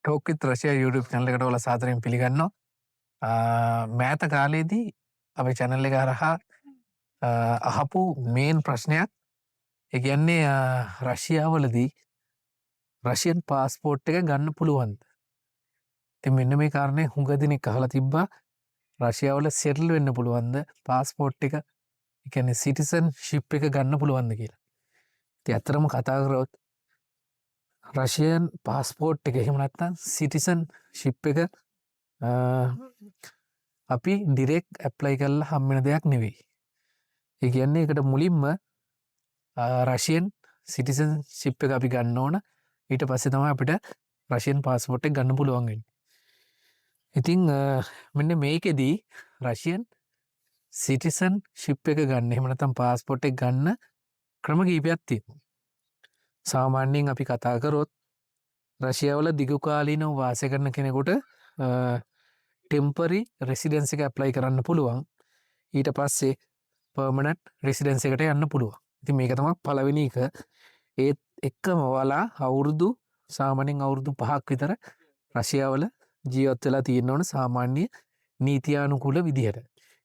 Talk විත් රෂියා YouTube channel එකට ඔයාලා සාදරයෙන් පිළිගන්නවා. මෑත කාලේදී අපේ channel එක හරහා අහපු මේන් ප්‍රශ්නයක් ඒ කියන්නේ රෂියාවලදී රෂියන් පාස්පෝර්ට් එක ගන්න පුළුවන්ද? ඉතින් මෙන්න මේ කාරණේ හුඟ දෙනෙක් අහලා තිබ්බා. රෂියාවල සෙටල් වෙන්න පුළුවන්ද? පාස්පෝර්ට් එක ඒ කියන්නේ සිටිසන්ෂිප් එක ගන්න පුළුවන්ද කියලා. ඉතින් ඇත්තටම කතා කරොත් රෂියන් පාස්පෝර්ට් එක එහෙම නැත්නම් සිටිසන්ෂිප් එක අපි ඩිරෙක්ට් ඇප්ලයි කරලා හම්බ වෙන දෙයක් නෙවෙයි. ඒ කියන්නේ ඒකට මුලින්ම රෂියන් සිටිසන්ෂිප් එක අපි ගන්න ඕන. ඊට පස්සේ තමයි අපිට රෂියන් පාස්පෝර්ට් එක ගන්න පුළුවන් වෙන්නේ. ඉතින් මෙන්න මේකෙදී රෂියන් සිටිසන්ෂිප් එක ගන්න එහෙම නැත්නම් පාස්පෝර්ට් එක ගන්න ක්‍රම කීපයක් තියෙනවා. සාමාන්‍යයෙන් අපි කතා කරොත් රෂියාවල දිගු කාලීනව වාසය කරන කෙනෙකුට ටෙම්පරරි රෙසිඩන්ස් එක ඇප්ලයි කරන්න පුළුවන්. ඊට පස්සේ පර්මනන්ට් රෙසිඩන්ස් එකට යන්න පුළුවන්. ඉතින් මේක තමයි පළවෙනි එක. ඒත් එක්කම ඔයාලා අවුරුදු සාමාන්‍යයෙන් අවුරුදු 5ක් විතර රෂියාවල ජීවත් වෙලා තියෙන්න ඕන සාමාන්‍ය නීතියානුකූල විදිහට.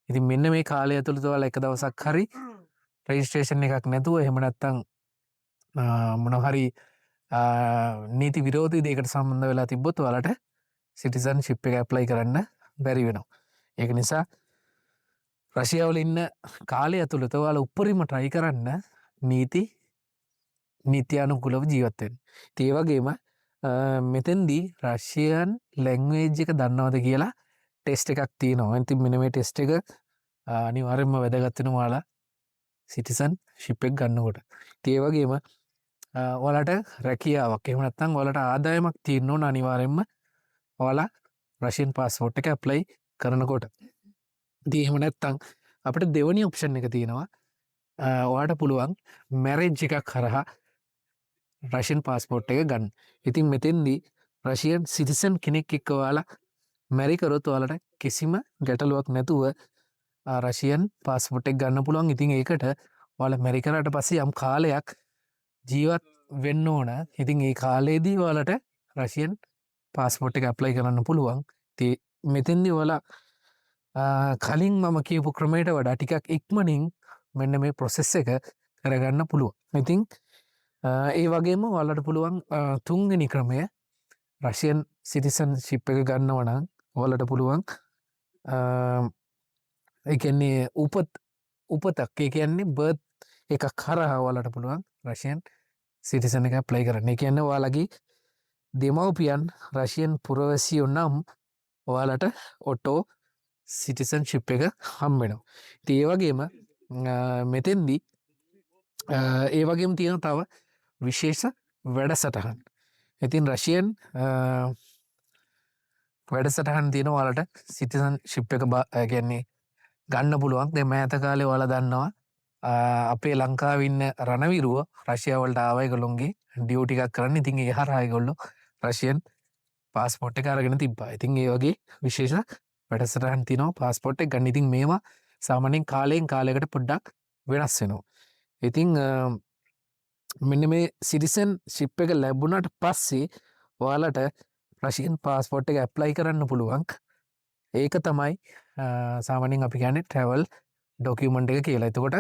ඉතින් මෙන්න මේ කාලය ඇතුළත ඔයාලා එක දවසක් හරි රෙජිස්ට්‍රේෂන් එකක් නැතුව එහෙම නැත්නම් මොනවා හරි නීති විරෝධී දෙයකට සම්බන්ධ වෙලා තිබ්බොත් ඔයාලට සිටිසන්ෂිප් එක ඇප්ලයි කරන්න බැරි වෙනවා. ඒක නිසා රෂියාවල ඉන්න කාලය ඇතුළත ඔයාලා උපරිම try කරන්න නීත්‍යානුකූලව ජීවත් වෙන්න. ඒ වගේම මෙතෙන්දී රෂියන් ලැන්ග්වේජ් එක දන්නවද කියලා ටෙස්ට් එකක් තියෙනවා. ඉතින් මෙන්න මේ ටෙස්ට් එක අනිවාර්යයෙන්ම වැදගත් වෙනවා ඔයාලා සිටිසන්ෂිප් එක ගන්නකොට. ඒ වගේම ඔයාලට රැකියාවක් එහෙම නැත්නම් ඔයාලට ආදායමක් තියෙන්න ඕන අනිවාර්යයෙන්ම ඔයාලා රෂියන් පාස්පෝර්ට් එක ඇප්ලයි කරනකොට. ඉතින් එහෙම නැත්නම් අපිට දෙවෙනි ඔප්ෂන් එක තියෙනවා. ඔයාලට පුළුවන් මැරේජ් එකක් හරහා රෂියන් පාස්පෝර්ට් එක ගන්න. ඉතින් මෙතෙන්දී රෂියන් සිටිසන් කෙනෙක් එක්ක ඔයාලා මැරි කරොත් ඔයාලට කිසිම ගැටලුවක් නැතුව රෂියන් පාස්පෝර්ට් එක ගන්න පුළුවන්. ඉතින් ඒකට ඔයාලා මැරි කරාට පස්සේ යම් කාලයක් ජීවත් වෙන්න ඕන. ඉතින් ඒ කාලේදී ඔයාලට රෂියන් පාස්පෝර්ට් එක ඇප්ලයි කරන්න පුළුවන්. ඉතින් මෙතෙන්දී ඔයාලා කලින් මම කියපු ක්‍රමයට වඩා ටිකක් ඉක්මනින් මෙන්න මේ ප්‍රොසෙස් එක කරගන්න පුළුවන්. ඉතින් ඒ වගේම ඔයාලට පුළුවන් තුන්වෙනි ක්‍රමය රෂියන් සිටිසන්ෂිප් එක ගන්නව නම් ඔයාලට පුළුවන් ඒ කියන්නේ උපතක් ඒ කියන්නේ බර්ත් එකක් හරහා ඔයාලට පුළුවන් රෂියන් සිටිසන් එක ඇප්ලයි කරන්න. ඒ කියන්නේ ඔයාලගේ දෙමව්පියන් රෂියන් පුරවැසියෝ නම් ඔයාලට ඔටෝ සිටිසන්ෂිප් එක හම්බ වෙනවා. ඉතින් ඒ වගේම මෙතෙන්දී ඒ වගේම තියෙන තව විශේෂ වැඩසටහන්. ඉතින් රෂියන් වැඩසටහන් තියෙන ඔයාලට සිටිසන්ෂිප් එක කියන්නේ ගන්න පුළුවන්. දැන් මෑත කාලේ ඔයාලා දන්නවා අපේ ලංකාවේ ඉන්න රණවිරුව රෂියාවලට ආව ඒගොල්ලොන්ගේ ඩියුටි එකක් කරන්න. ඉතින් ඒ හරහා ඒගොල්ලෝ රෂියන් පාස්පෝර්ට් එක අරගෙන තිබ්බා. ඉතින් ඒ වගේ විශේෂ වැඩසටහන් තියෙනවා පාස්පෝර්ට් එක ගන්න. ඉතින් මේවා සාමාන්‍යයෙන් කාලයෙන් කාලයකට පොඩ්ඩක් වෙනස් වෙනවා. ඉතින් මෙන්න මේ සිටිසන්ෂිප් එක ලැබුණාට පස්සේ ඔයාලට රෂියන් පාස්පෝර්ට් එක ඇප්ලයි කරන්න පුළුවන්. ඒක තමයි සාමාන්‍යයෙන් අපි කියන්නේ ට්‍රැවල් ඩොකියුමන්ට් එක කියලා. එතකොට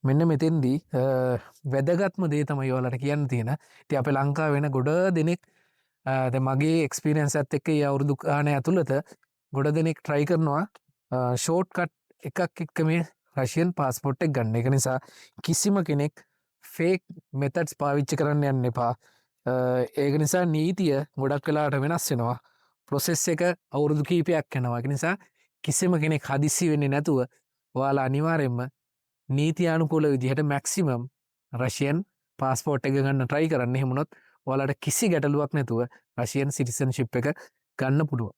මෙන්න මෙතෙන්දී වැදගත්ම දේ තමයි ඔයාලට කියන්න තියෙන. ඉතින් අපේ ලංකාවේ වෙන ගොඩ දෙනෙක් දැන් මගේ එක්ස්පීරියන්ස් එකත් එක්ක ඒ අවුරුදු ගාන ඇතුළත ගොඩ දෙනෙක් try කරනවා ෂෝට් කට් එකක් එක්ක මේ රෂියන් පාස්පෝර්ට් එක ගන්න. ඒක නිසා කිසිම කෙනෙක් ෆේක් මෙතඩ්ස් පාවිච්චි කරන්න යන්න එපා. ඒක නිසා නීතිය ගොඩක් වෙලාවට වෙනස් වෙනවා. ප්‍රොසෙස් එක අවුරුදු කීපයක් යනවා. ඒක නිසා කිසිම කෙනෙක් හදිස්සි වෙන්නේ නැතුව ඔයාලා අනිවාර්යයෙන්ම නීතියානුකූල විදිහට මැක්සිමම් රෂියන් පාස්පෝර්ට් එක ගන්න try කරන්න. එහෙම වුණොත් ඔයාලට කිසි ගැටලුවක් නැතුව රෂියන් සිටිසන්ෂිප් එක ගන්න පුළුවන්.